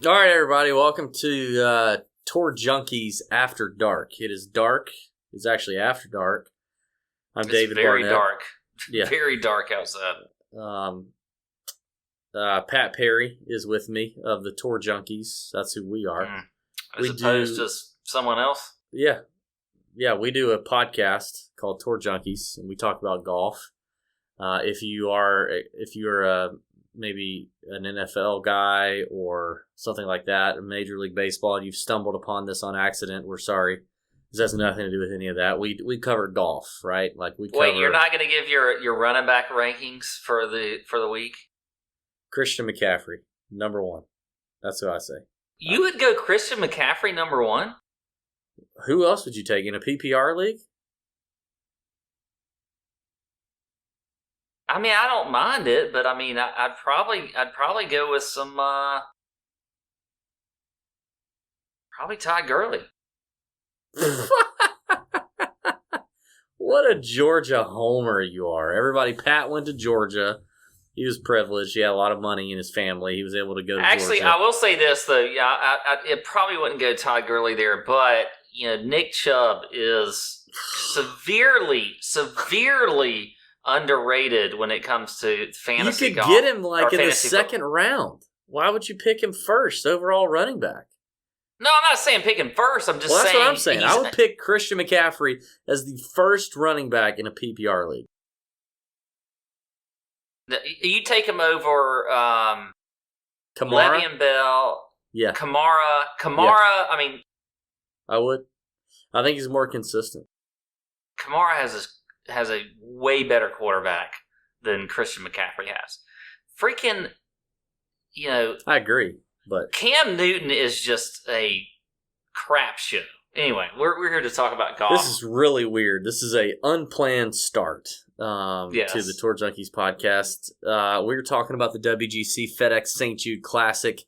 All right, everybody, welcome to Tour Junkies After Dark. It is dark. It's actually after dark. I'm David very Barnett. Dark. Yeah. Very dark outside. Pat Perry is with me of the Tour Junkies. That's who we are. As opposed to someone else? Yeah. Yeah, we do a podcast called Tour Junkies, and we talk about golf. If you're maybe an NFL guy or something like that, Major League Baseball, and you've stumbled upon this on accident, we're sorry. This has nothing to do with any of that. We cover golf, right? Wait, you're not going to give your running back rankings for the week? Christian McCaffrey, number one. That's what I say. You would go Christian McCaffrey number one? Who else would you take in a PPR league? I mean, I don't mind it, but I mean, I'd probably go with some probably Ty Gurley. What a Georgia homer you are. Everybody, Pat went to Georgia. He was privileged. He had a lot of money in his family. He was able to go to Actually, Georgia. I will say this, though. Yeah, it probably wouldn't go Ty Gurley there, but, Nick Chubb is severely underrated when it comes to fantasy golf. You could get him in the second round. Why would you pick him first, overall running back? No, I'm not saying pick him first. I'm just saying. That's what I'm saying. I would pick Christian McCaffrey as the first running back in a PPR league. You take him over Kamara? Le'Veon Bell. Yeah. Kamara. Yeah. I mean, I would. I think he's more consistent. Kamara has a way better quarterback than Christian McCaffrey has. Freaking, I agree, but Cam Newton is just a crap show. Anyway, we're here to talk about golf. This is really weird. This is a unplanned start Yes. to the Tour Junkies podcast. We were talking about the WGC FedEx St. Jude Classic.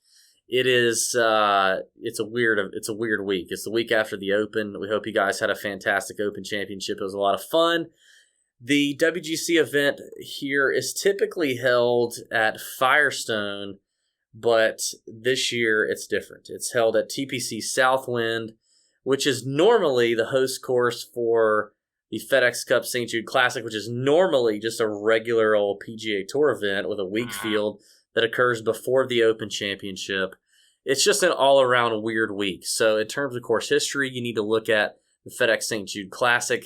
It is it's a weird week. It's the week after the Open. We hope you guys had a fantastic Open Championship. It was a lot of fun. The WGC event here is typically held at Firestone, but this year it's different. It's held at TPC Southwind, which is normally the host course for the FedEx Cup St. Jude Classic, which is normally just a regular old PGA Tour event with a weak field that occurs before the Open Championship. It's just an all-around weird week. So in terms of course history, you need to look at the FedEx St. Jude Classic.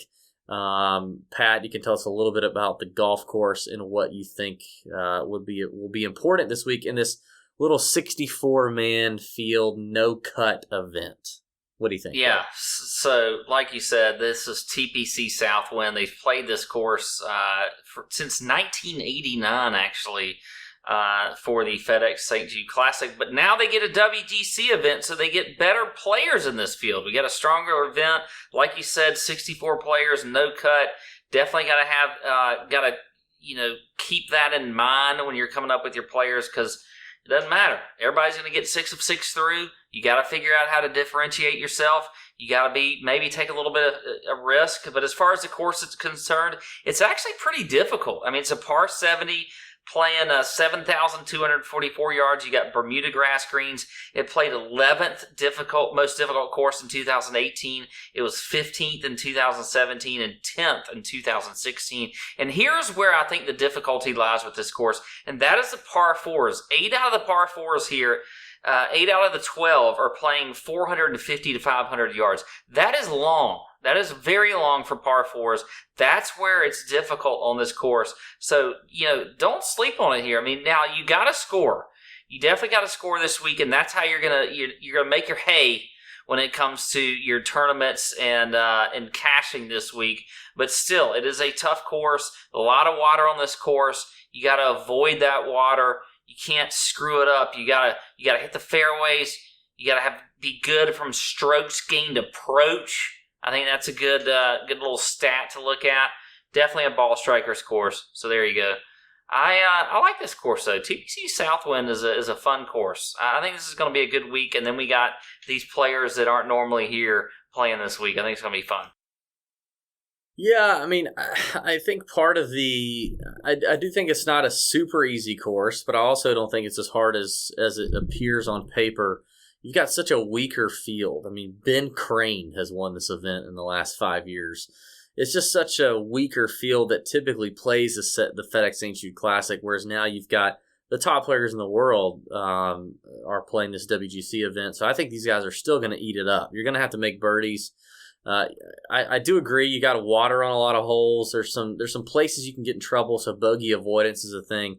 Pat, you can tell us a little bit about the golf course and what you think will be important this week in this little 64-man field no-cut event. What do you think? Yeah, so like you said, this is TPC Southwind. They've played this course since 1989, actually, for the FedEx St. Jude Classic. But now they get a WGC event, so they get better players in this field. We got a stronger event. Like you said, 64 players, no cut. Definitely got to keep that in mind when you're coming up with your players, because it doesn't matter. Everybody's going to get 6 of 6 through. You got to figure out how to differentiate yourself. You got to maybe take a little bit of a risk. But as far as the course is concerned, it's actually pretty difficult. I mean, it's a par 70 playing 7,244 yards. You got Bermuda grass greens. It played 11th most difficult course in 2018. It was 15th in 2017 and 10th in 2016. And here's where I think the difficulty lies with this course, and that is the par 4s. 8 out of the par 4s here, 8 out of the 12 are playing 450 to 500 yards. That is long. That is very long for par 4s. That's where it's difficult on this course. So, don't sleep on it here. I mean, now you got to score. You definitely got to score this week, and that's how you're gonna make your hay when it comes to your tournaments and cashing this week. But still, it is a tough course. A lot of water on this course. You got to avoid that water. You can't screw it up. You gotta hit the fairways. You gotta be good from strokes gained approach. I think that's a good little stat to look at. Definitely a ball striker's course. So there you go. I like this course though. TPC Southwind is a fun course. I think this is going to be a good week, and then we got these players that aren't normally here playing this week. I think it's going to be fun. Yeah, I mean, I think part of I do think it's not a super easy course, but I also don't think it's as hard as it appears on paper. You've got such a weaker field. I mean, Ben Crane has won this event in the last 5 years. It's just such a weaker field that typically plays the FedEx St. Jude Classic, whereas now you've got the top players in the world are playing this WGC event. So I think these guys are still going to eat it up. You're going to have to make birdies. I do agree. You got to water on a lot of holes. There's some places you can get in trouble, so bogey avoidance is a thing.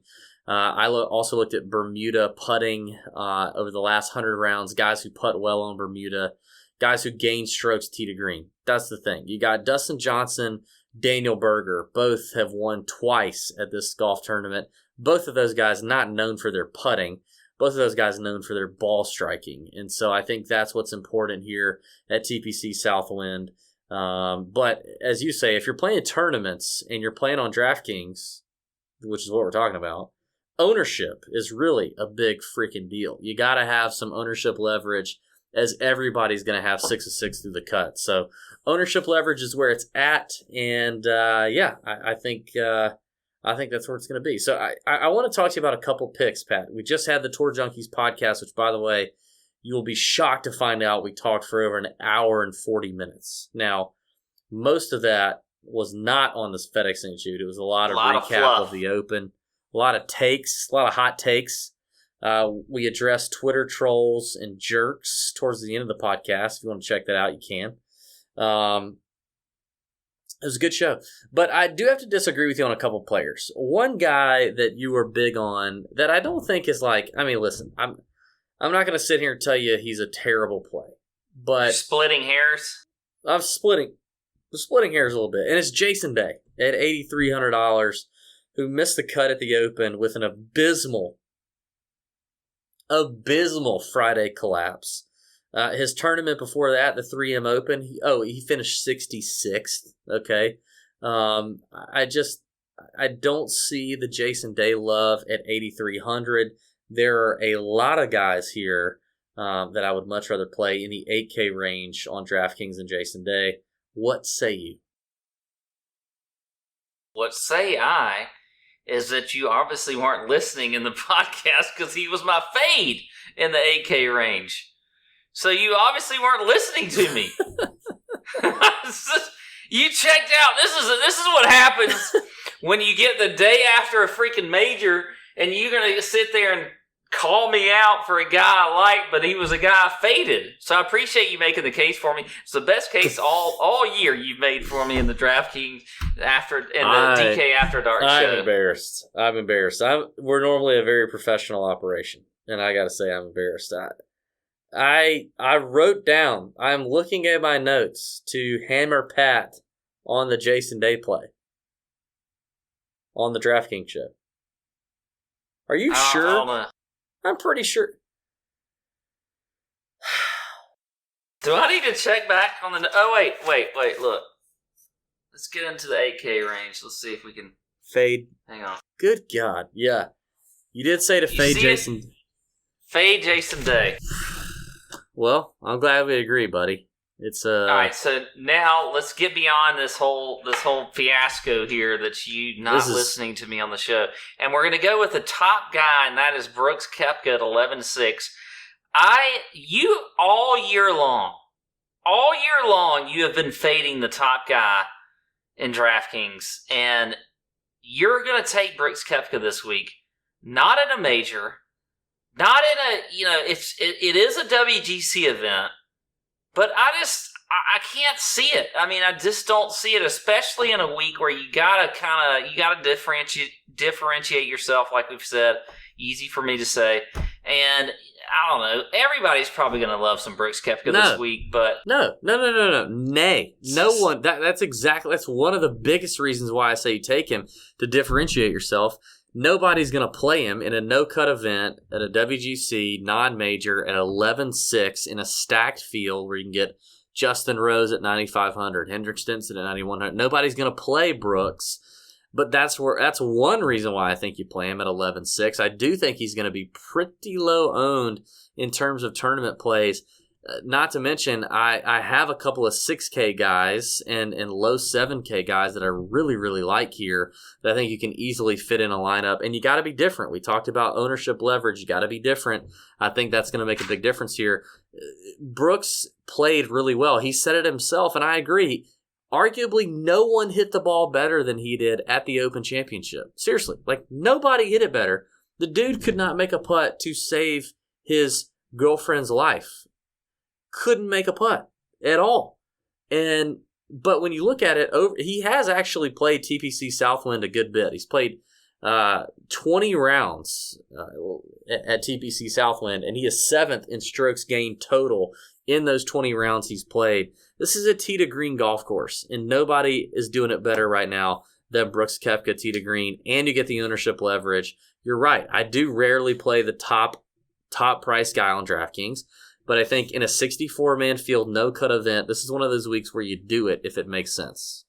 I also looked at Bermuda putting over the last 100 rounds, guys who putt well on Bermuda, guys who gain strokes tee to green. That's the thing. You got Dustin Johnson, Daniel Berger, both have won twice at this golf tournament. Both of those guys not known for their putting. Both of those guys known for their ball striking. And so I think that's what's important here at TPC Southwind. But as you say, if you're playing tournaments and you're playing on DraftKings, which is what we're talking about, ownership is really a big freaking deal. You got to have some ownership leverage, as everybody's going to have 6 of 6 through the cut. So ownership leverage is where it's at. And I think that's where it's going to be. So I want to talk to you about a couple picks, Pat. We just had the Tour Junkies podcast, which, by the way, you will be shocked to find out we talked for over an hour and 40 minutes. Now, most of that was not on this FedEx St. Jude. It was a lot of recap of the Open, a lot of takes, a lot of hot takes. We addressed Twitter trolls and jerks towards the end of the podcast. If you want to check that out, you can. It was a good show. But I do have to disagree with you on a couple players. One guy that you were big on that I don't think is listen, I'm not going to sit here and tell you he's a terrible play. But you're splitting hairs? I'm splitting hairs a little bit. And it's Jason Day at $8,300 who missed the cut at the Open with an abysmal Friday collapse. His tournament before that, the 3M Open, he finished 66th. Okay. I don't see the Jason Day love at 8,300. There are a lot of guys here that I would much rather play in the 8K range on DraftKings than Jason Day. What say you? What say I is that you obviously weren't listening in the podcast because he was my fade in the 8K range. So you obviously weren't listening to me. You checked out. This is what happens when you get the day after a freaking major and you're going to sit there and call me out for a guy I like, but he was a guy I faded. So I appreciate you making the case for me. It's the best case all year you've made for me in the DraftKings the DK After Dark show. I'm embarrassed. We're normally a very professional operation, and I got to say I'm embarrassed. I wrote down, I'm looking at my notes to hammer Pat on the Jason Day play on the DraftKings show. Are you sure? I'm pretty sure. Do I need to check back on the... Oh, wait, look. Let's get into the 8K range. Let's see if we can... Fade. Hang on. Good God, yeah. You did say to fade Jason... Fade Jason Day. Well, I'm glad we agree, buddy. It's All right, so now let's get beyond this whole fiasco here that's you not listening to me on the show. And we're going to go with the top guy, and that is Brooks Koepka at 11-6. You all year long, you have been fading the top guy in DraftKings, and you're going to take Brooks Koepka this week. Not in a major, not in a, it is a WGC event. But I can't see it. I mean, I just don't see it, especially in a week where you gotta differentiate yourself, like we've said. Easy for me to say. And I don't know. Everybody's probably going to love some Brooks Koepka this week, but no. Nay, no one. That's one of the biggest reasons why I say you take him, to differentiate yourself. Nobody's going to play him in a no-cut event at a WGC non-major at 11-6 in a stacked field where you can get Justin Rose at 9,500, Hendrik Stenson at 9,100. Nobody's going to play Brooks, but that's one reason why I think you play him at 11-6. I do think he's going to be pretty low owned in terms of tournament plays. Not to mention, I have a couple of 6K guys and low 7K guys that I really, really like here that I think you can easily fit in a lineup. And you got to be different. We talked about ownership leverage. You got to be different. I think that's going to make a big difference here. Brooks played really well. He said it himself, and I agree. Arguably, no one hit the ball better than he did at the Open Championship. Seriously, like nobody hit it better. The dude could not make a putt to save his girlfriend's life. Couldn't make a putt at all. But when you look at it, he has actually played TPC Southwind a good bit. He's played 20 rounds at TPC Southwind, and he is 7th in strokes gained total in those 20 rounds he's played. This is a tee to green golf course, and nobody is doing it better right now than Brooks Koepka tee to green, and you get the ownership leverage. You're right. I do rarely play the top price guy on DraftKings, but I think in a 64-man field, no-cut event, this is one of those weeks where you do it if it makes sense.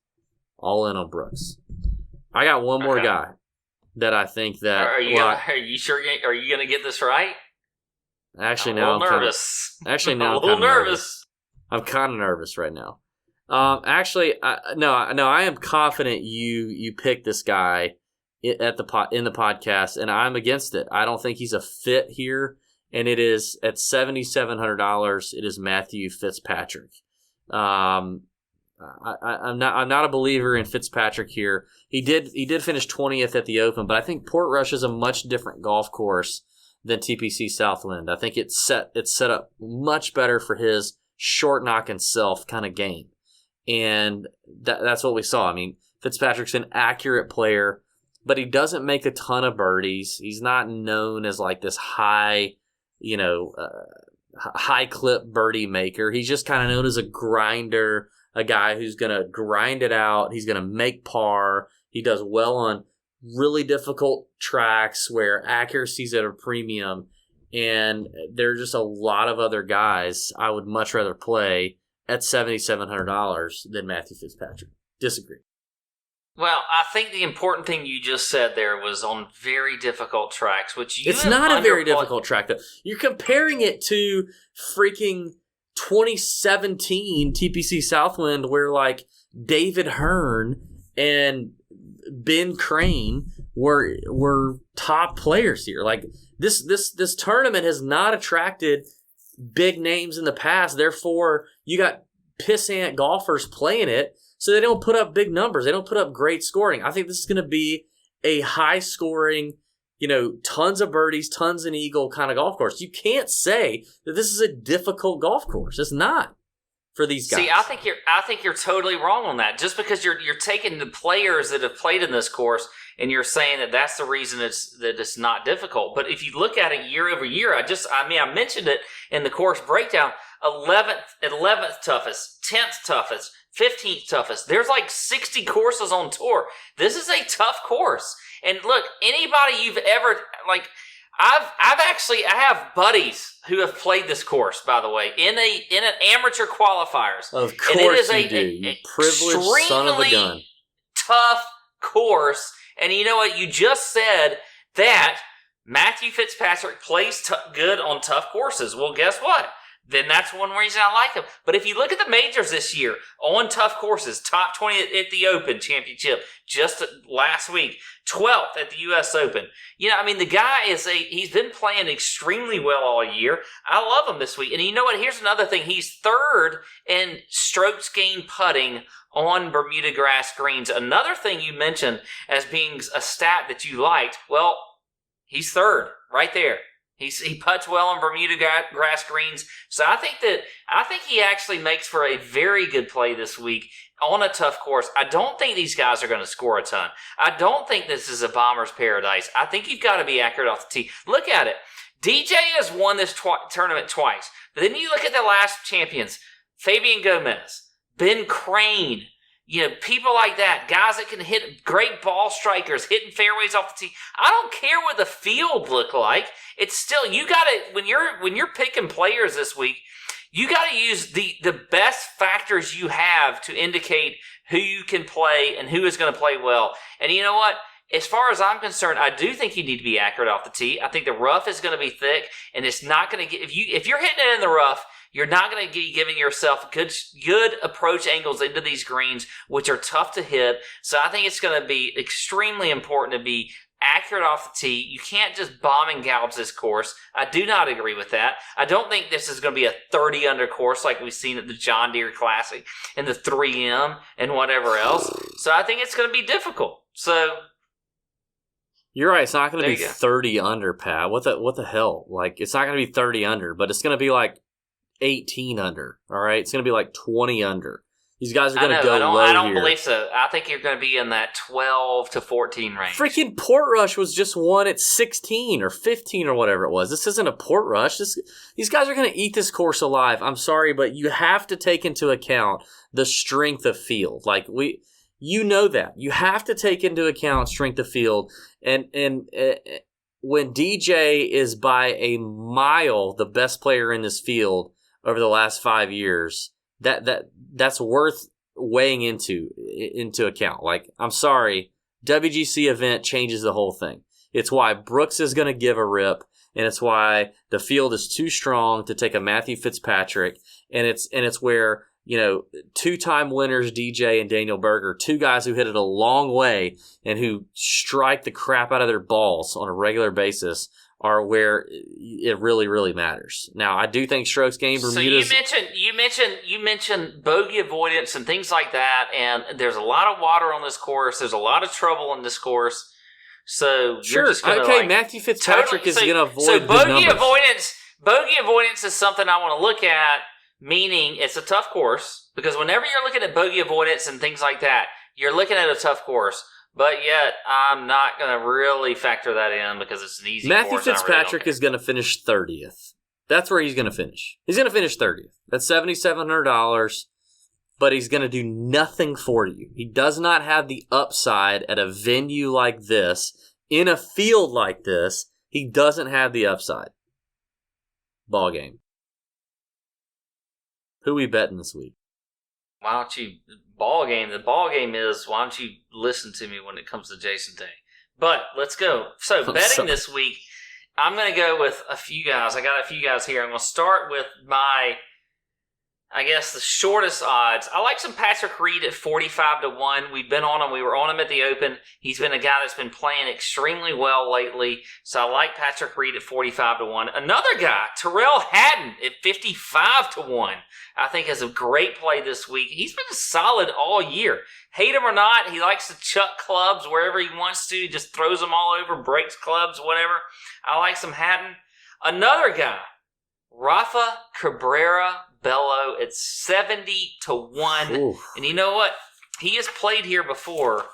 All in on Brooks. I got one more guy that I think that... Are you sure? Are you going to get this right? Actually, now I'm nervous. I'm a little nervous. I'm kind of nervous right now. Actually, I am confident you picked this guy in the podcast, and I'm against it. I don't think he's a fit here, and it is at $7,700. It is Matthew Fitzpatrick. I'm not a believer in Fitzpatrick here. He did finish 20th at the Open, but I think Portrush is a much different golf course than TPC Southwind. I think it's set up much better for his short knock and self kind of game. And that's what we saw. I mean, Fitzpatrick's an accurate player, but he doesn't make a ton of birdies. He's not known as like this high clip birdie maker. He's just kind of known as a grinder, a guy who's going to grind it out. He's going to make par. He does well on really difficult tracks where accuracy's at a premium, and there are just a lot of other guys I would much rather play at $7,700 than Matthew Fitzpatrick. Disagree. Well, I think the important thing you just said there was on very difficult tracks, which it's not a very difficult track, though. You're comparing it to freaking 2017 TPC Southwind, where like David Hearn and Ben Crane were top players here. Like this tournament has not attracted big names in the past. Therefore, you got pissant golfers playing it, so they don't put up big numbers. They don't put up great scoring. I think this is going to be a high scoring, tons of birdies, tons an eagle kind of golf course. You can't say that this is a difficult golf course. It's not for these guys. See, I think you're totally wrong on that. Just because you're taking the players that have played in this course and you're saying that that's the reason it's not difficult. But if you look at it year over year, I mentioned it in the course breakdown. 11th toughest, 10th toughest, 15th toughest. There's like 60 courses on tour. This is a tough course. And look, anybody you've ever I have buddies who have played this course, by the way, in an amateur qualifiers. Of course you do. You privileged son of a gun. Tough course. And you know what? You just said that Matthew Fitzpatrick plays good on tough courses. Well, guess what? Then that's one reason I like him. But if you look at the majors this year, on tough courses, top 20 at the Open Championship just last week, 12th at the U.S. Open. The guy he's been playing extremely well all year. I love him this week. And you know what? Here's another thing. He's third in strokes gained putting on Bermuda grass greens. Another thing you mentioned as being a stat that you liked, well, he's third right there. He putts well on Bermuda grass greens. So I think he actually makes for a very good play this week on a tough course. I don't think these guys are going to score a ton. I don't think this is a bomber's paradise. I think you've got to be accurate off the tee. Look at it. DJ has won this tournament twice. But then you look at the last champions, Fabian Gomez, Ben Crane, people like that, guys that can hit great ball strikers, hitting fairways off the tee. I don't care what the field look like. It's still, you got to, when you're picking players this week, you got to use the best factors you have to indicate who you can play and who is going to play well. And you know what? As far as I'm concerned, I do think you need to be accurate off the tee. I think the rough is going to be thick, and it's not going to get, if you're hitting it in the rough, You're not going to be giving yourself good approach angles into these greens, which are tough to hit. So I think it's going to be extremely important to be accurate off the tee. You can't just bomb and gouge this course. I do not agree with that. I don't think this is going to be a 30 under course like we've seen at the John Deere Classic and the 3M and whatever else. So I think it's going to be difficult. So you're right. It's not going to be There you go. 30 under, Pat. What the hell? Like, it's not going to be 30 under, but it's going to be like 18 under. All right, it's going to be like 20 under. These guys are going to go low I don't here. believe so. I think you're going to be in that 12 to 14 range. Freaking Portrush was just won at 16 or 15 or whatever it was. This isn't a Portrush. These guys are going to eat this course alive. I'm sorry, but you have to take into account the strength of field. Like, you know that. You have to take into account strength of field. And when DJ is by a mile the best player in this field over the last 5 years, that's worth weighing into account. Like, I'm sorry, WGC event changes the whole thing. It's why Brooks is going to give a rip, and it's why the field is too strong to take a Matthew Fitzpatrick, and it's where, you know, two-time winners DJ and Daniel Berger, two guys who hit it a long way and who strike the crap out of their balls on a regular basis, are where it really, really matters. Now, I do think strokes gained Bermuda's... So you mentioned bogey avoidance and things like that, and there's a lot of water on this course. There's a lot of trouble in this course. So Sure, you're just gonna, okay, Matthew Fitzpatrick is going to avoid the numbers. Bogey avoidance is something I want to look at, meaning it's a tough course, because whenever you're looking at bogey avoidance and things like that, you're looking at a tough course. But yet, I'm not going to really factor that in because it's an easy Matthew course. Fitzpatrick is going to finish 30th. That's where he's going to finish. He's going to finish 30th. That's $7,700, but he's going to do nothing for you. He does not have the upside at a venue like this, in a field like this. He doesn't have the upside. Ball game. Who we betting this week? Why don't you ball game? The ball game is, why don't you listen to me when it comes to Jason Day? But let's go. So betting this week, I'm going to go with a few guys. I got a few guys here. I'm going to start with my, I guess, the shortest odds. I like some Patrick Reed at 45 to 1. We've been on him. We were on him at the Open. He's been a guy that's been playing extremely well lately. So I like Patrick Reed at 45 to 1. Another guy, Terrell Hatton at 55 to 1. I think is a great play this week. He's been solid all year. Hate him or not, he likes to chuck clubs wherever he wants to. He just throws them all over, breaks clubs, whatever. I like some Hatton. Another guy, Rafa Cabrera Bello at 70 to 1. Oof. And you know what? He has played here before.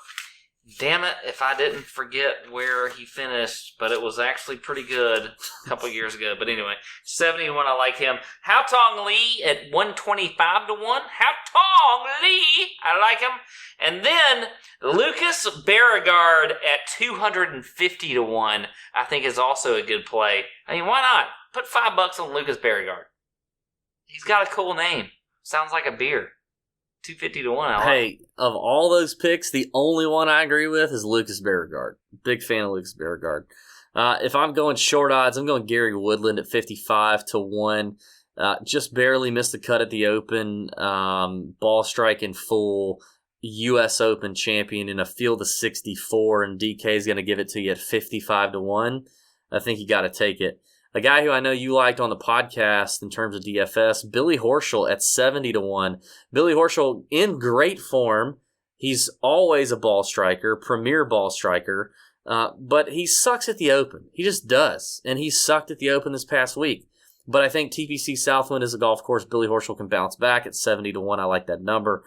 Damn it, if I didn't forget where he finished, but it was actually pretty good a couple years ago. But anyway, 71, I like him. Hao Tong Lee at 125 to 1. Hao Tong Lee, I like him. And then Lucas Beauregard at 250 to 1, I think is also a good play. I mean, why not? Put $5 on Lucas Beauregard. He's got a cool name. Sounds like a beer. 250 to 1. Hey, of all those picks, the only one I agree with is Lucas Beauregard. Big fan of Lucas Beauregard. If I'm going short odds, I'm going Gary Woodland at 55 to 1. Just barely missed the cut at the Open. Ball striking full. U.S. Open champion in a field of 64, and DK is going to give it to you at 55 to 1. I think you got to take it. A guy who I know you liked on the podcast in terms of DFS, Billy Horschel at 70 to 1. Billy Horschel in great form. He's always a ball striker, premier ball striker, but he sucks at the Open. He just does, and he sucked at the Open this past week. But I think TPC Southwind is a golf course. Billy Horschel can bounce back at 70 to 1. I like that number.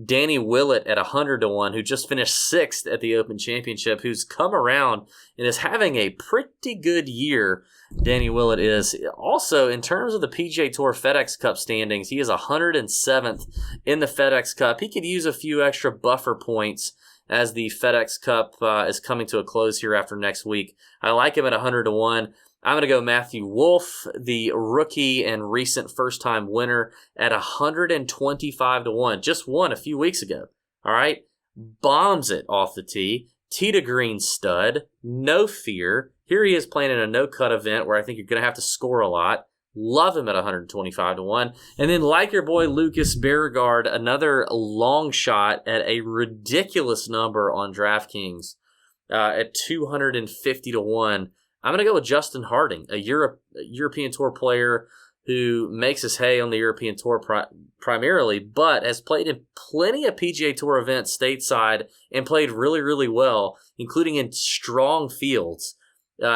Danny Willett at 100 to 1, who just finished 6th at the Open Championship, who's come around and is having a pretty good year. Danny Willett is. Also, in terms of the PGA Tour FedEx Cup standings, he is 107th in the FedEx Cup. He could use a few extra buffer points as the FedEx Cup is coming to a close here after next week. I like him at 100 to 1. I'm going to go Matthew Wolff, the rookie and recent first-time winner, at 125 to 1. Just won a few weeks ago. All right? Bombs it off the tee. Tee to green stud. No fear. Here he is playing in a no-cut event where I think you're going to have to score a lot. Love him at 125 to 1. And then, like your boy Lucas Beauregard, another long shot at a ridiculous number on DraftKings at 250 to 1. I'm going to go with Justin Harding, a European Tour player who makes his hay on the European Tour primarily, but has played in plenty of PGA Tour events stateside and played really, really well, including in strong fields.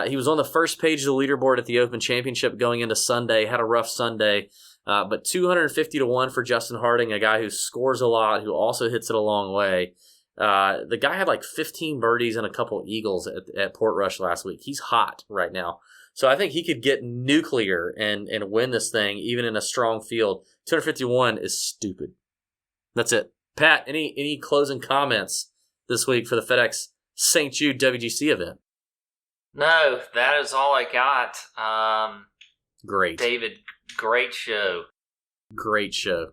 He was on the first page of the leaderboard at the Open Championship going into Sunday, had a rough Sunday, but 250 to 1 for Justin Harding, a guy who scores a lot, who also hits it a long way. The guy had like 15 birdies and a couple eagles at Portrush last week. He's hot right now. So I think he could get nuclear and win this thing, even in a strong field. 251 is stupid. That's it. Pat, any closing comments this week for the FedEx St. Jude WGC event? No, that is all I got. Great. David, great show. Great show.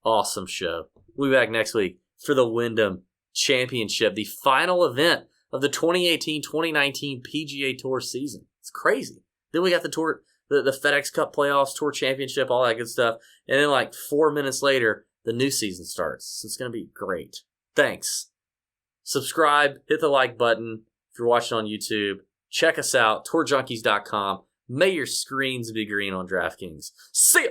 Awesome show. We'll be back next week for the Wyndham Championship, the final event of the 2018-2019 PGA Tour season. It's crazy. Then we got the tour, the FedEx Cup playoffs, Tour Championship, all that good stuff. And then like 4 minutes later, the new season starts. So it's going to be great. Thanks. Subscribe, hit the like button if you're watching on YouTube. Check us out, tourjunkies.com. May your screens be green on DraftKings. See ya!